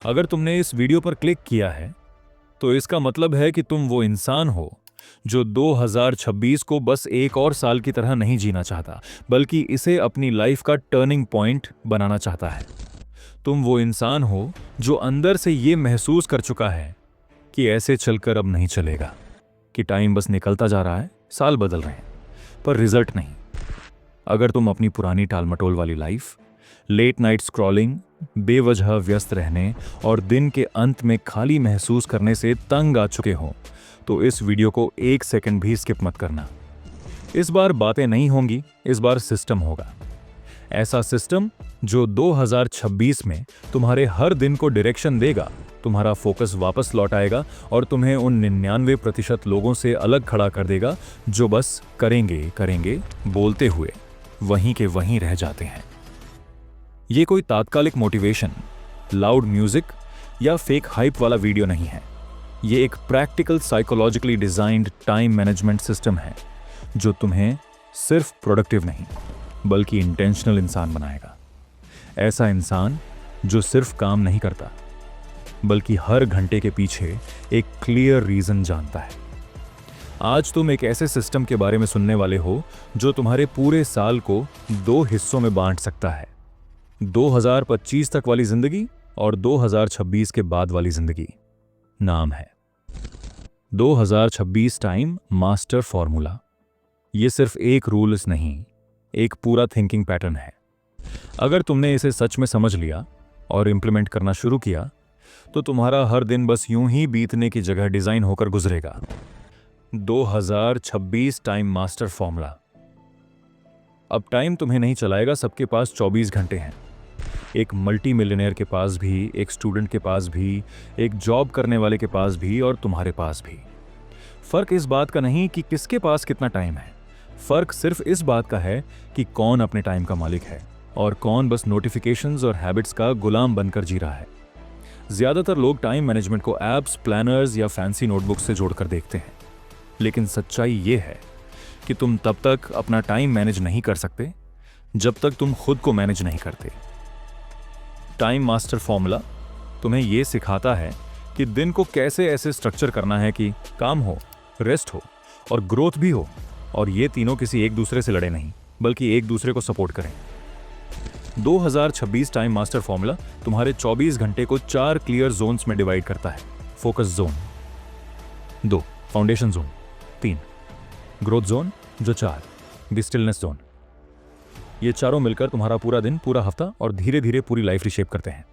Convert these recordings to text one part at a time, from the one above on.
अगर तुमने इस वीडियो पर क्लिक किया है तो इसका मतलब है कि तुम वो इंसान हो जो 2026 को बस एक और साल की तरह नहीं जीना चाहता, बल्कि इसे अपनी लाइफ का टर्निंग पॉइंट बनाना चाहता है। तुम वो इंसान हो जो अंदर से ये महसूस कर चुका है कि ऐसे चलकर अब नहीं चलेगा, कि टाइम बस निकलता जा रहा है, साल बदल रहे हैं, पर रिजल्ट नहीं। अगर तुम अपनी पुरानी टालमटोल वाली लाइफ, लेट नाइट स्क्रॉलिंग, बेवजह व्यस्त रहने और दिन के अंत में खाली महसूस करने से तंग आ चुके हो, तो इस वीडियो को एक सेकंड भी स्किप मत करना। इस बार बातें नहीं होंगी, इस बार सिस्टम होगा। ऐसा सिस्टम जो 2026 में तुम्हारे हर दिन को डायरेक्शन देगा, तुम्हारा फोकस वापस लौट आएगा और तुम्हें उन 99% लोगों से अलग खड़ा कर देगा जो बस करेंगे करेंगे बोलते हुए वहीं के वहीं रह जाते हैं। ये कोई तात्कालिक मोटिवेशन, लाउड म्यूजिक या फेक हाइप वाला वीडियो नहीं है। ये एक practical psychologically designed time management system है जो तुम्हें सिर्फ प्रोडक्टिव नहीं बल्कि इंटेंशनल इंसान बनाएगा। ऐसा इंसान जो सिर्फ काम नहीं करता बल्कि हर घंटे के पीछे एक क्लियर रीजन जानता है। आज तुम एक ऐसे सिस्टम के बारे में सुनने वाले हो जो तुम्हारे पूरे साल को 2 हिस्सों में बांट सकता है, 2025 तक वाली जिंदगी और 2026 के बाद वाली जिंदगी। नाम है 2026 टाइम मास्टर फॉर्मूला। ये सिर्फ एक रूल्स नहीं, एक पूरा थिंकिंग पैटर्न है। अगर तुमने इसे सच में समझ लिया और इंप्लीमेंट करना शुरू किया तो तुम्हारा हर दिन बस यूं ही बीतने की जगह डिजाइन होकर गुजरेगा। 2026 टाइम मास्टर फॉर्मूला। अब टाइम तुम्हें नहीं चलाएगा, सबके पास 24 घंटे हैं। एक मल्टी मिलियनेयर के पास भी, एक स्टूडेंट के पास भी, एक जॉब करने वाले के पास भी और तुम्हारे पास भी। फर्क इस बात का नहीं कि किसके पास कितना टाइम है, फर्क सिर्फ इस बात का है कि कौन अपने टाइम का मालिक है और कौन बस नोटिफिकेशंस और हैबिट्स का गुलाम बनकर जी रहा है। ज्यादातर लोग टाइम मैनेजमेंट को एप्स, प्लानर्स या फैंसी नोटबुक्स से जोड़कर देखते हैं, लेकिन सच्चाई ये है कि तुम तब तक अपना टाइम मैनेज नहीं कर सकते जब तक तुम खुद को मैनेज नहीं करते। टाइम मास्टर फॉर्मूला तुम्हें यह सिखाता है कि दिन को कैसे ऐसे स्ट्रक्चर करना है कि काम हो, रेस्ट हो और ग्रोथ भी हो, और ये तीनों किसी एक दूसरे से लड़े नहीं बल्कि एक दूसरे को सपोर्ट करें। 2026 टाइम मास्टर फॉर्मूला तुम्हारे 24 घंटे को 4 क्लियर जोन्स में डिवाइड करता है। Focus zone 2, foundation zone 3, growth zone जो 4, द स्टिलनेस जोन। ये चारों मिलकर तुम्हारा पूरा दिन, पूरा हफ्ता और धीरे धीरे पूरी लाइफ रिशेप करते हैं।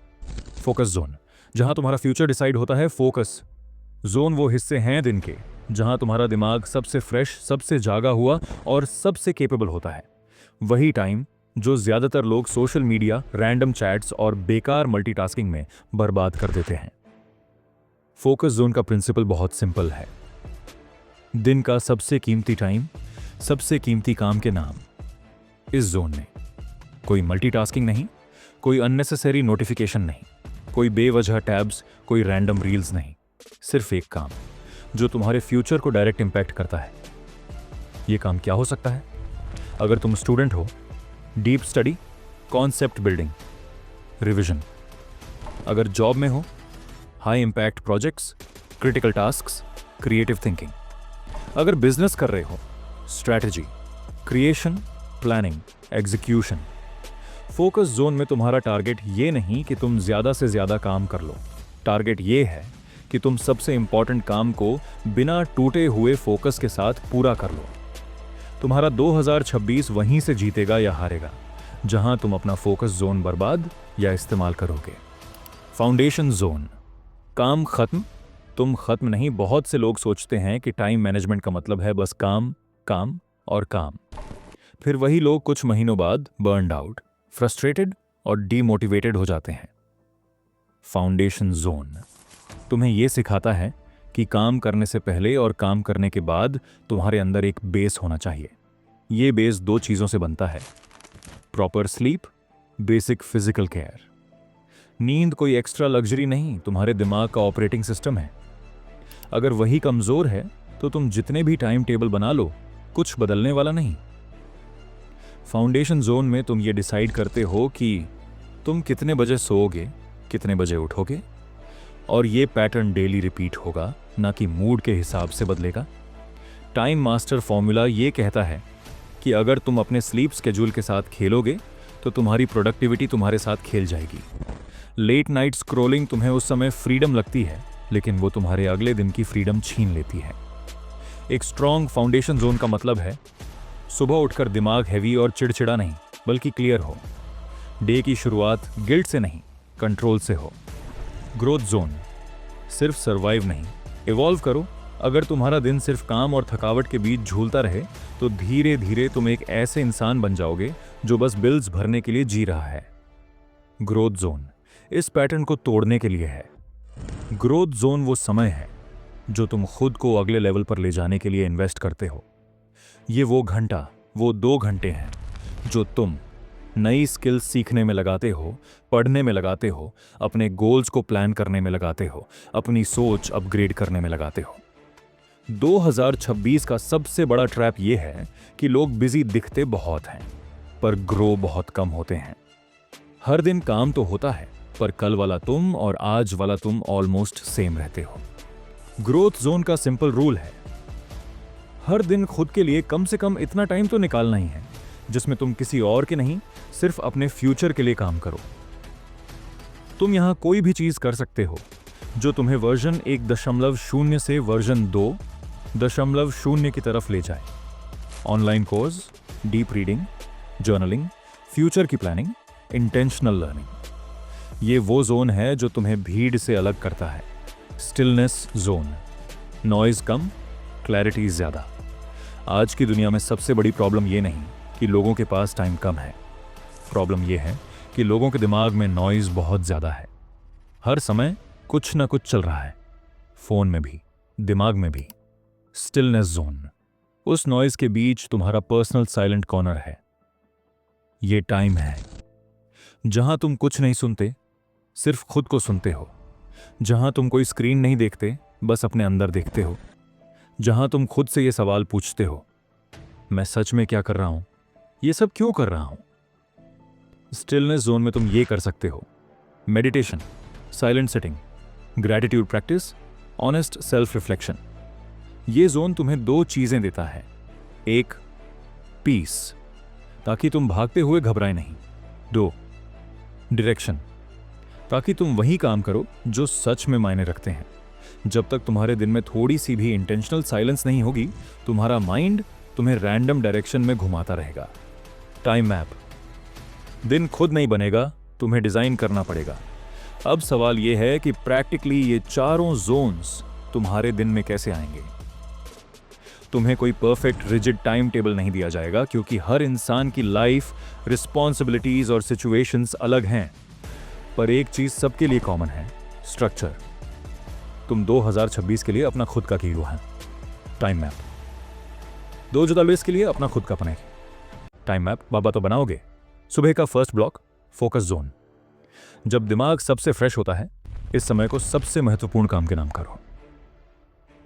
फोकस जोन जहां तुम्हारा फ्यूचर डिसाइड होता है। फोकस जोन वो हिस्से हैं दिन के जहां तुम्हारा दिमाग सबसे फ्रेश, सबसे जागा हुआ और सबसे केपेबल होता है। वही टाइम जो ज्यादातर लोग सोशल मीडिया, रैंडम चैट्स और बेकार मल्टीटास्किंग में बर्बाद कर देते हैं। फोकस जोन का प्रिंसिपल बहुत सिंपल है। दिन का सबसे कीमती टाइम, सबसे कीमती काम के नाम। इस जोन में कोई मल्टीटास्किंग नहीं, कोई अननेसेसरी नोटिफिकेशन नहीं, कोई बेवजह टैब्स, कोई रैंडम रील्स नहीं, सिर्फ एक काम जो तुम्हारे फ्यूचर को डायरेक्ट इंपैक्ट करता है। यह काम क्या हो सकता है? अगर तुम स्टूडेंट हो, deep study, concept building, revision. अगर जॉब में हो, high impact projects, critical tasks, creative thinking. अगर बिजनेस कर रहे हो, strategy, creation, planning, execution. Focus zone में तुम्हारा टारगेट ये नहीं कि तुम ज्यादा से ज्यादा काम कर लो, टारगेट ये है कि तुम सबसे इंपॉर्टेंट काम को बिना टूटे हुए फोकस के साथ पूरा कर लो। तुम्हारा 2026 वहीं से जीतेगा या हारेगा जहां तुम अपना फोकस जोन बर्बाद या इस्तेमाल करोगे। फाउंडेशन जोन, काम खत्म, तुम खत्म नहीं। बहुत से लोग सोचते हैं कि टाइम मैनेजमेंट का मतलब है बस काम, काम और काम। फिर वही लोग कुछ महीनों बाद बर्नड आउट, फ्रस्ट्रेटेड और डीमोटिवेटेड हो जाते हैं। फाउंडेशन जोन तुम्हें यह सिखाता है कि काम करने से पहले और काम करने के बाद तुम्हारे अंदर एक बेस होना चाहिए। यह बेस 2 चीजों से बनता है: proper sleep, basic physical care. नींद कोई एक्स्ट्रा लग्जरी नहीं, तुम्हारे दिमाग का ऑपरेटिंग सिस्टम है। अगर वही कमजोर है तो तुम जितने भी टाइम टेबल बना लो, कुछ बदलने वाला नहीं। फाउंडेशन जोन में तुम ये डिसाइड करते हो कि तुम कितने बजे सोओगे, कितने बजे उठोगे और ये पैटर्न डेली रिपीट होगा, ना कि मूड के हिसाब से बदलेगा। टाइम मास्टर फॉर्मूला ये कहता है कि अगर तुम अपने स्लीप स्केड्यूल के साथ खेलोगे तो तुम्हारी प्रोडक्टिविटी तुम्हारे साथ खेल जाएगी। लेट नाइट स्क्रॉलिंग तुम्हें उस समय फ्रीडम लगती है, लेकिन वो तुम्हारे अगले दिन की फ्रीडम छीन लेती है। एक स्ट्रॉन्ग फाउंडेशन जोन का मतलब है सुबह उठकर दिमाग हैवी और चिड़चिड़ा नहीं, बल्कि क्लियर हो। डे की शुरुआत गिल्ट से नहीं, कंट्रोल से हो। ग्रोथ जोन, सिर्फ सर्वाइव नहीं, इवॉल्व करो। अगर तुम्हारा दिन सिर्फ काम और थकावट के बीच झूलता रहे तो धीरे धीरे तुम एक ऐसे इंसान बन जाओगे जो बस बिल्स भरने के लिए जी रहा है। ग्रोथ जोन इस पैटर्न को तोड़ने के लिए है। ग्रोथ जोन वो समय है जो तुम खुद को अगले लेवल पर ले जाने के लिए इन्वेस्ट करते हो। ये वो घंटा, वो 2 घंटे हैं जो तुम नई स्किल्स सीखने में लगाते हो, पढ़ने में लगाते हो, अपने गोल्स को प्लान करने में लगाते हो, अपनी सोच अपग्रेड करने में लगाते हो। 2026 का सबसे बड़ा ट्रैप ये है कि लोग बिजी दिखते बहुत हैं, पर ग्रो बहुत कम होते हैं। हर दिन काम तो होता है, पर कल वाला तुम और आज वाला तुम ऑलमोस्ट सेम रहते हो। ग्रोथ जोन का सिंपल रूल है, हर दिन खुद के लिए कम से कम इतना टाइम तो निकालना ही है जिसमें तुम किसी और के नहीं, सिर्फ अपने फ्यूचर के लिए काम करो। तुम यहां कोई भी चीज कर सकते हो जो तुम्हें वर्जन 1.0 से वर्जन 2.0 की तरफ ले जाए। Online course, deep reading, journaling, future की प्लानिंग, इंटेंशनल लर्निंग। ये वो जोन है जो तुम्हें भीड़ से अलग करता है। स्टिलनेस जोन, नॉइज कम, क्लैरिटी ज्यादा। आज की दुनिया में सबसे बड़ी प्रॉब्लम ये नहीं कि लोगों के पास टाइम कम है, प्रॉब्लम यह है कि लोगों के दिमाग में नॉइज बहुत ज्यादा है। हर समय कुछ ना कुछ चल रहा है, फोन में भी, दिमाग में भी। स्टिलनेस जोन, उस नॉइज के बीच तुम्हारा पर्सनल साइलेंट कॉर्नर है। ये टाइम है जहां तुम कुछ नहीं सुनते, सिर्फ खुद को सुनते हो। जहां तुम कोई स्क्रीन नहीं देखते, बस अपने अंदर देखते हो। जहां तुम खुद से ये सवाल पूछते हो, मैं सच में क्या कर रहा हूं, ये सब क्यों कर रहा हूं। स्टिलनेस जोन में तुम ये कर सकते हो: meditation, silent sitting, gratitude practice, honest self reflection. ये जोन तुम्हें 2 चीजें देता है। एक, पीस, ताकि तुम भागते हुए घबराए नहीं। 2, डायरेक्शन, ताकि तुम वही काम करो जो सच में मायने रखते हैं। जब तक तुम्हारे दिन में थोड़ी सी भी इंटेंशनल साइलेंस नहीं होगी, तुम्हारा माइंड तुम्हें रैंडम डायरेक्शन में घुमाता रहेगा। टाइम मैप, दिन खुद नहीं बनेगा, तुम्हें डिजाइन करना पड़ेगा। अब सवाल यह है कि प्रैक्टिकली ये चारों जोन्स तुम्हारे दिन में कैसे आएंगे। तुम्हें कोई परफेक्ट रिजिड टाइम टेबल नहीं दिया जाएगा, क्योंकि हर इंसान की लाइफ, रिस्पॉन्सिबिलिटीज और सिचुएशंस अलग हैं। पर एक चीज सबके लिए कॉमन है: स्ट्रक्चर। तुम 2026 के लिए अपना खुद का हीरो है। टाइम मैप 2040 के लिए अपना खुद का बनेगी। टाइम मैप बाबा तो बनाओगे। सुबह का फर्स्ट ब्लॉक, फोकस जोन। जब दिमाग सबसे फ्रेश होता है, इस समय को सबसे महत्वपूर्ण काम के नाम करो।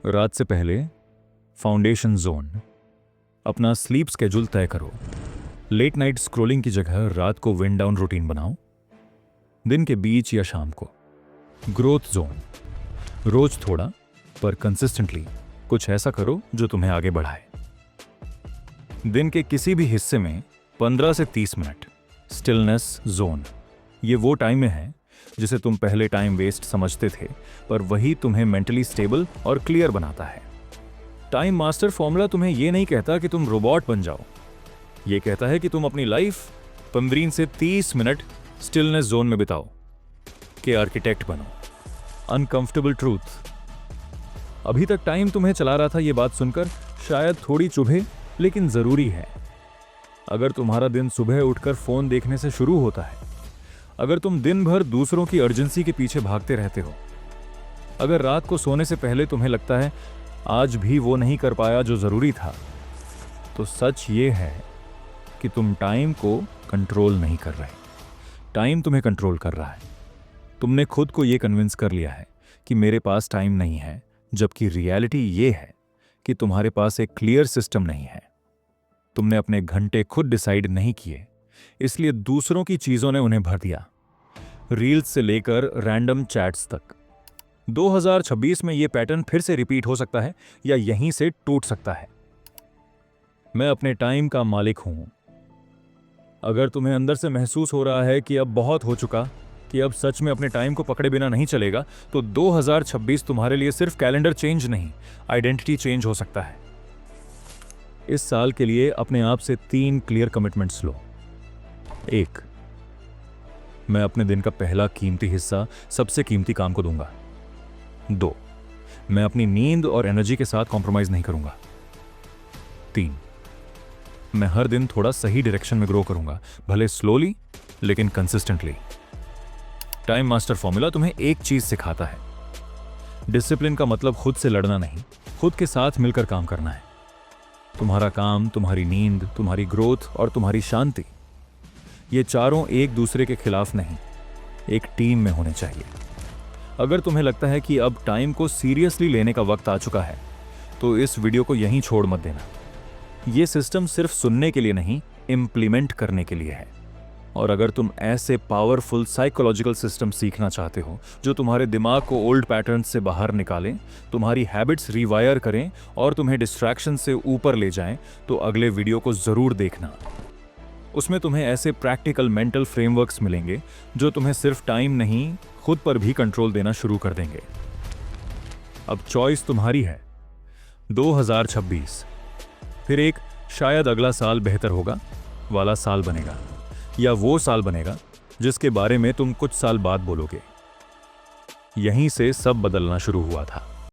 रात से पहले फाउंडेशन जोन, अपना स्लीप स्केड्यूल तय करो। लेट नाइट स्क्रोलिंग की जगह रात को विंड डाउन रूटीन बनाओ, दिन के बीच या शाम को। ग्रोथ जोन, रोज थोड़ा पर कंसिस्टेंटली कुछ ऐसा करो जो तुम्हें आगे बढ़ाए। दिन के किसी भी हिस्से में 15 से 30 मिनट। स्टिलनेस जोन, ये वो टाइम है जिसे तुम पहले टाइम वेस्ट समझते थे, पर वही तुम्हें मेंटली स्टेबल और क्लियर बनाता है। टाइम मास्टर फॉर्मूला तुम्हें यह नहीं कहता कि तुम रोबोट बन जाओ, यह कहता है कि तुम अपनी लाइफ 15 से 30 मिनट स्टिलनेस जोन में बिताओ, के आर्किटेक्ट बनो। अनकंफर्टेबल ट्रूथ, अभी तक टाइम तुम्हें चला रहा था, यह बात सुनकर शायद थोड़ी चुभे, लेकिन जरूरी है। अगर तुम्हारा दिन सुबह उठकर फोन देखने से शुरू होता है, अगर तुम दिन भर दूसरों की अर्जेंसी के पीछे भागते रहते हो, अगर रात को सोने से पहले तुम्हें लगता है आज भी वो नहीं कर पाया जो जरूरी था, तो सच ये है कि तुम टाइम को कंट्रोल नहीं कर रहे, टाइम तुम्हें कंट्रोल कर रहा है। तुमने खुद को यह कन्विंस कर लिया है कि मेरे पास टाइम नहीं है, जबकि रियलिटी ये है कि तुम्हारे पास एक क्लियर सिस्टम नहीं है। तुमने अपने घंटे खुद डिसाइड नहीं किए, इसलिए दूसरों की चीजों ने उन्हें भर दिया, रील्स से लेकर रैंडम चैट्स तक। 2026 में ये पैटर्न फिर से रिपीट हो सकता है या यहीं से टूट सकता है। मैं अपने टाइम का मालिक हूं। अगर तुम्हें अंदर से महसूस हो रहा है कि अब बहुत हो चुका, कि अब सच में अपने टाइम को पकड़े बिना नहीं चलेगा, तो 2026 तुम्हारे लिए सिर्फ कैलेंडर चेंज नहीं, आइडेंटिटी चेंज हो सकता है। इस साल के लिए अपने आप से 3 क्लियर कमिटमेंट्स लो। 1, मैं अपने दिन का पहला कीमती हिस्सा सबसे कीमती काम को दूंगा। 2, मैं अपनी नींद और एनर्जी के साथ कॉम्प्रोमाइज नहीं करूंगा। 3, मैं हर दिन थोड़ा सही डायरेक्शन में ग्रो करूंगा, भले स्लोली लेकिन कंसिस्टेंटली। टाइम मास्टर फॉर्मूला तुम्हें एक चीज सिखाता है, डिसिप्लिन का मतलब खुद से लड़ना नहीं, खुद के साथ मिलकर काम करना है। तुम्हारा काम, तुम्हारी नींद, तुम्हारी ग्रोथ और तुम्हारी शांति, ये चारों एक दूसरे के खिलाफ नहीं, एक टीम में होने चाहिए। अगर तुम्हें लगता है कि अब टाइम को सीरियसली लेने का वक्त आ चुका है, तो इस वीडियो को यहीं छोड़ मत देना। ये सिस्टम सिर्फ सुनने के लिए नहीं, इंप्लीमेंट करने के लिए है। और अगर तुम ऐसे पावरफुल साइकोलॉजिकल सिस्टम सीखना चाहते हो जो तुम्हारे दिमाग को ओल्ड पैटर्न से बाहर निकालें, तुम्हारी हैबिट्स रिवायर करें और तुम्हें डिस्ट्रैक्शन से ऊपर ले जाएं, तो अगले वीडियो को जरूर देखना। उसमें तुम्हें ऐसे प्रैक्टिकल मेंटल फ्रेमवर्क्स मिलेंगे जो तुम्हें सिर्फ टाइम नहीं, खुद पर भी कंट्रोल देना शुरू कर देंगे। अब चॉइस तुम्हारी है। 2026 फिर एक शायद अगला साल बेहतर होगा वाला साल बनेगा, या वो साल बनेगा जिसके बारे में तुम कुछ साल बाद बोलोगे, यहीं से सब बदलना शुरू हुआ था।